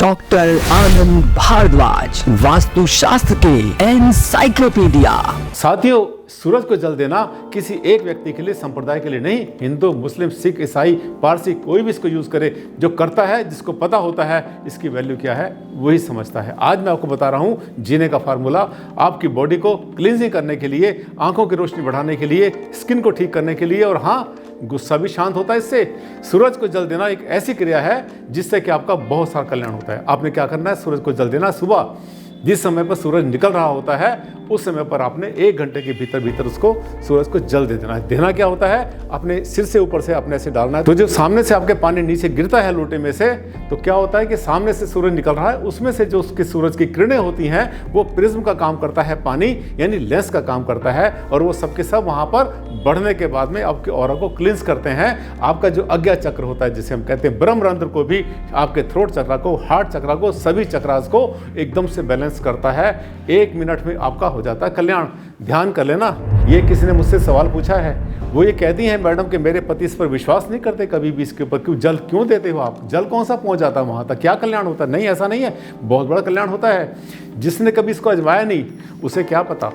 Doctor आनंद भारद्वाज, वास्तुशास्त्र के encyclopedia. साथियों, सूरज को जल देना किसी एक व्यक्ति के लिए, संप्रदाय के लिए नहीं, हिंदू, मुस्लिम, सिख, ईसाई, पारसी, कोई भी इसको यूज करे, जो करता है, जिसको पता होता है इसकी वैल्यू क्या है, वही समझता है। आज मैं आपको बता रहा हूं जीने का फार्मूला, आपकी बॉडी को क्लींजिंग करने के लिए, आंखों की रोशनी बढ़ाने के लिए, स्किन को ठीक करने के लिए, और हाँ, गुस्सा भी शांत होता है इससे। सूरज को जल देना एक ऐसी क्रिया है जिससे कि आपका बहुत सारा कल्याण होता है। आपने क्या करना है, सूरज को जल देना सुबह जिस समय पर सूरज निकल रहा होता है, उस समय पर आपने 1 घंटे के भीतर भीतर उसको सूरज को जल दे देना है। देना क्या होता है, अपने सिर से ऊपर से अपने ऐसे डालना है। तो जो सामने से आपके पानी नीचे गिरता है लोटे में से, तो क्या होता है कि सामने से सूरज निकल रहा है, उसमें से जो उसके सूरज की किरणें होती हैं वो प्रिज्म का काम करता है, पानी यानी लेंस का काम करता है, और वो सबके सब वहाँ पर बढ़ने के बाद में आपके ऑरा को क्लींस करते हैं। आपका जो अज्ञा चक्र होता है, जिसे हम कहते हैं ब्रह्मरंध्र को भी, आपके थ्रोट चक्र को, हार्ट चक्र को, सभी चक्रास को एकदम से बैलेंस करता है। 1 मिनट में आपका हो जाता है कल्याण। ध्यान कर लेना। ये किसी ने मुझसे सवाल पूछा है, वो ये कहती हैं मैडम कि मेरे पति इस पर विश्वास नहीं करते कभी भी, इसके ऊपर क्यों जल क्यों देते हो आप, जल कौन सा पहुंच जाता है वहां तक, क्या कल्याण होता है? नहीं, ऐसा नहीं है, बहुत बड़ा कल्याण होता है। जिसने कभी इसको आजमाया नहीं, उसे क्या पता।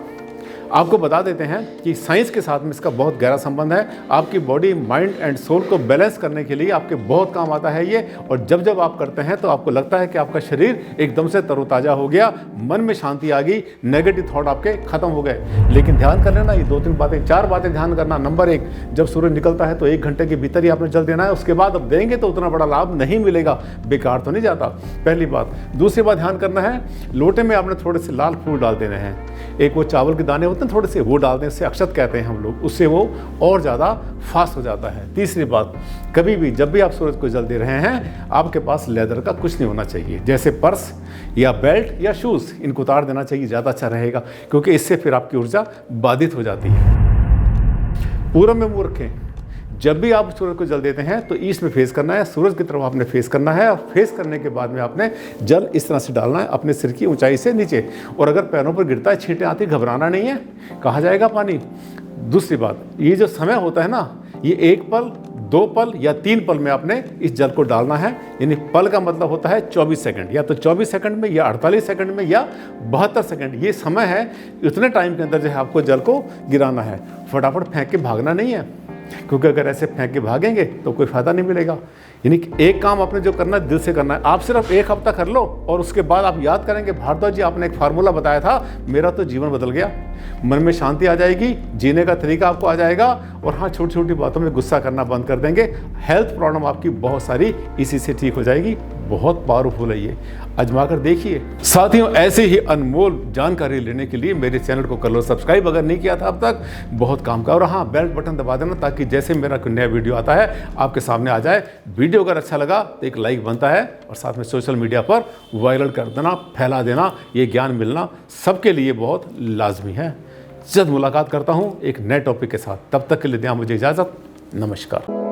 आपको बता देते हैं कि साइंस के साथ में इसका बहुत गहरा संबंध है। आपकी बॉडी, माइंड एंड सोल को बैलेंस करने के लिए आपके बहुत काम आता है ये। और जब जब आप करते हैं तो आपको लगता है कि आपका शरीर एकदम से तरोताज़ा हो गया, मन में शांति आ गई, नेगेटिव थॉट आपके खत्म हो गए। लेकिन ध्यान कर लेना, ये 2-3 बातें, 4 बातें ध्यान करना। नंबर 1, जब सूरज निकलता है तो 1 घंटे के भीतर ही आपने जल देना है। उसके बाद अब देंगे तो उतना बड़ा लाभ नहीं मिलेगा, बेकार तो नहीं जाता, पहली बात। दूसरी बात ध्यान करना है, लोटे में आपने थोड़े से लाल फूल डाल देने हैं। एक वो चावल के दाने होते हैं थोड़े से, वो डाल दें, इससे अक्षत कहते हैं हम लोग, उससे वो और ज़्यादा फास्ट हो जाता है। तीसरी बात, कभी भी जब भी आप सूरज को जल दे रहे हैं, आपके पास लेदर का कुछ नहीं होना चाहिए, जैसे पर्स या बेल्ट या शूज़, इनको उतार देना चाहिए, ज़्यादा अच्छा रहेगा, क्योंकि इससे फिर आपकी ऊर्जा बाधित हो जाती है। पूरब में मुंह रखें। जब भी आप सूरज को जल देते हैं तो ईस्ट में फेस करना है, सूरज की तरफ आपने फेस करना है, और फेस करने के बाद में आपने जल इस तरह से डालना है अपने सिर की ऊंचाई से नीचे। और अगर पैरों पर गिरता है, छींटें आती, घबराना नहीं है, कहाँ जाएगा पानी। दूसरी बात, ये जो समय होता है ना, ये 1 पल, 2 पल या 3 पल में आपने इस जल को डालना है। यानी पल का मतलब होता है 24 सेकंड, या तो 24 सेकंड में, या 48 सेकंड में, या 72 सेकंड। ये समय है, इतने टाइम के अंदर जो है आपको जल को गिराना है। फटाफट फेंक के भागना नहीं है, क्योंकि अगर ऐसे फेंक के भागेंगे तो कोई फायदा नहीं मिलेगा। यानी एक काम आपने जो करना है, दिल से करना है। आप सिर्फ 1 हफ्ता कर लो, और उसके बाद आप याद करेंगे, भारद्वाज जी आपने एक फार्मूला बताया था, मेरा तो जीवन बदल गया। मन में शांति आ जाएगी, जीने का तरीका आपको आ जाएगा, और हाँ, छोटी छोटी बातों में गुस्सा करना बंद कर देंगे। हेल्थ प्रॉब्लम आपकी बहुत सारी इसी से ठीक हो जाएगी। बहुत पावरफुल है ये, आजमा कर देखिए। साथियों, ऐसे ही अनमोल जानकारी लेने के लिए मेरे चैनल को कर लो सब्सक्राइब, अगर नहीं किया था अब तक, बहुत काम का। और हाँ, बेल बटन दबा देना, ताकि जैसे मेरा कोई नया वीडियो आता है आपके सामने आ जाए। वीडियो अगर अच्छा लगा तो एक लाइक बनता है, और साथ में सोशल मीडिया पर वायरल कर देना, फैला देना। ये ज्ञान मिलना सबके लिए बहुत लाजमी है। जल्द मुलाकात करता हूँ एक नए टॉपिक के साथ, तब तक के लिए दें मुझे इजाज़त। नमस्कार।